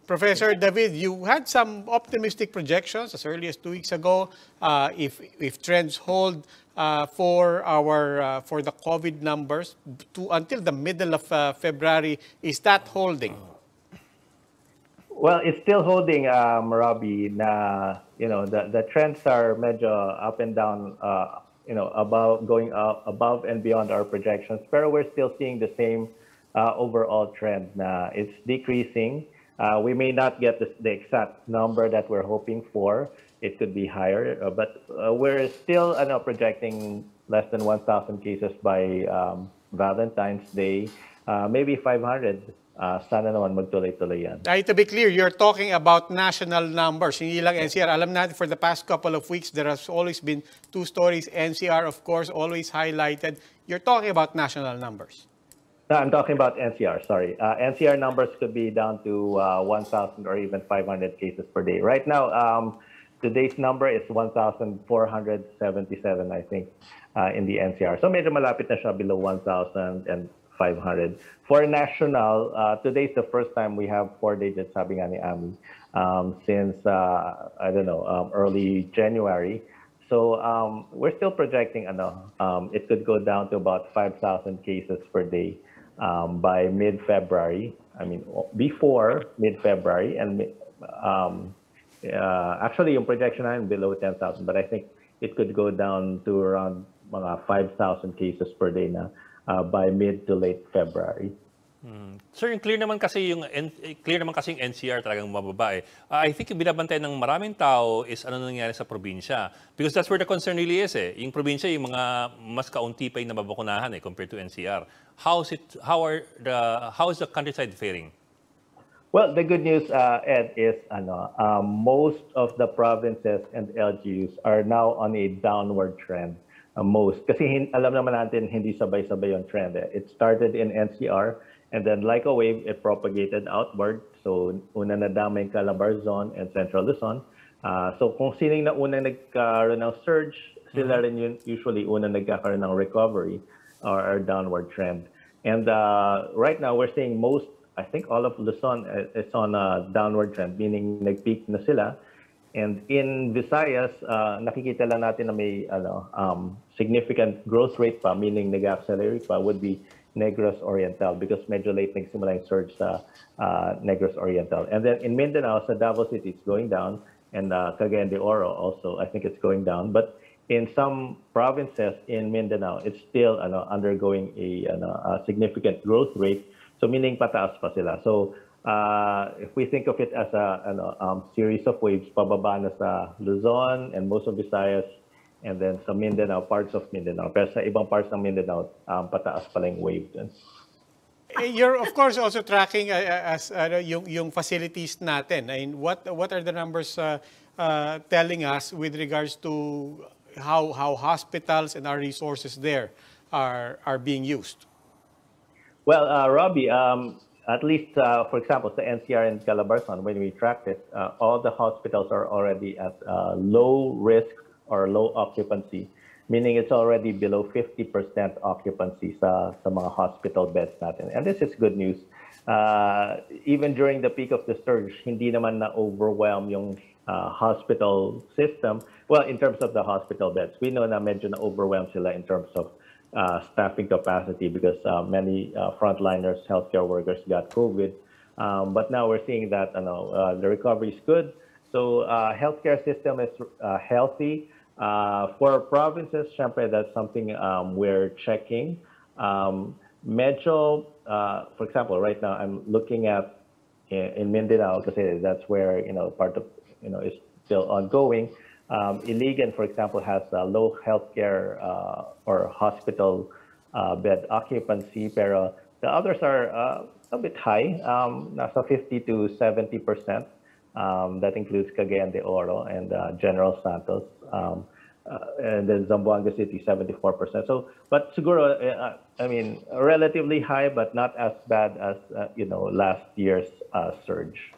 Professor David, you had some optimistic projections as early as 2 weeks ago. If trends hold for the COVID numbers until the middle of February, is that holding? Well, it's still holding, Robbie. The trends are medyo up and down. Going up above and beyond our projections. Pero we're still seeing the same overall trend. Na it's decreasing. We may not get the exact number that we're hoping for. It could be higher, but we're still projecting less than 1,000 cases by Valentine's Day. Maybe 500. Sana naman magtuloy-tuloy yan. To be clear, you're talking about national numbers. Hindi lang NCR. Alam natin for the past couple of weeks, there has always been two stories. NCR, of course, always highlighted. You're talking about national numbers. No, I'm talking about NCR, sorry. NCR numbers could be down to 1,000 or even 500 cases per day. Right now, today's number is 1,477, I think, in the NCR. So medyo malapit na siya below 1,000 and 500. For national, today's the first time we have 4 digits, sabi nga ni Ami, since, early January. So we're still projecting, it could go down to about 5,000 cases per day by mid-February. I mean, before mid-February. And actually, yung projection namin below 10,000, but I think it could go down to around mga 5,000 cases per day na by mid to late February. Sir, clear naman kasi yung NCR talagang mababa eh. I think yung binabantay ng maraming tao is ano nangyari sa probinsya. Because that's where the concern really is eh. Yung probinsya, yung mga mas kaunti pa yung nababakunahan eh compared to NCR. How is the countryside faring? Well, the good news, Ed, is most of the provinces and LGUs are now on a downward trend. Most. Kasi alam naman natin, hindi sabay-sabay yung trend. It started in NCR, and then like a wave, it propagated outward. So, una nadama yung Calabarzon and Central Luzon. So, kung sino yung unang nagkaroon ng surge, sila rin yun usually unang nagkakaroon ng recovery or downward trend. And right now, we're seeing I think all of Luzon is on a downward trend, meaning nag-peak na sila. And in Visayas, nakikita lang natin na may significant growth rate pa, meaning nag-accelerate pa, would be Negros Oriental because medyo late nagsimula yung surge sa Negros Oriental. And then in Mindanao, sa Davao City, it's going down. And Cagayan de Oro also, I think it's going down. But in some provinces in Mindanao, it's still undergoing a significant growth rate. So meaning pataas pa sila. So if we think of it as a series of waves, pababa na sa Luzon and most of Visayas, and then sa Mindanao, parts of Mindanao. Pero sa ibang parts ng Mindanao, pataas pala yung wave dun. You're of course also tracking yung facilities natin. I mean, what are the numbers telling us with regards to how hospitals and our resources there are being used? Well, Robbie, at least, for example, the NCR and Calabarzon, when we tracked it, all the hospitals are already at low risk or low occupancy, meaning it's already below 50% occupancy sa mga hospital beds natin. And this is good news. Even during the peak of the surge, hindi naman na-overwhelm yung hospital system. Well, in terms of the hospital beds, we know na medyo na-overwhelm sila in terms of staffing capacity because many frontliners, healthcare workers got COVID. But now we're seeing that the recovery is good. So healthcare system is healthy. For provinces, syempre, that's something we're checking. Medyo, for example, right now I'm looking at in Mindanao because that's where part of is still ongoing. Iligan, for example, has low healthcare or hospital bed occupancy, pero the others are a bit high, nasa 50 to 70%. That includes Cagayan de Oro and General Santos, and then Zamboanga City, 74%. So, but siguro, I mean, relatively high, but not as bad as last year's surge.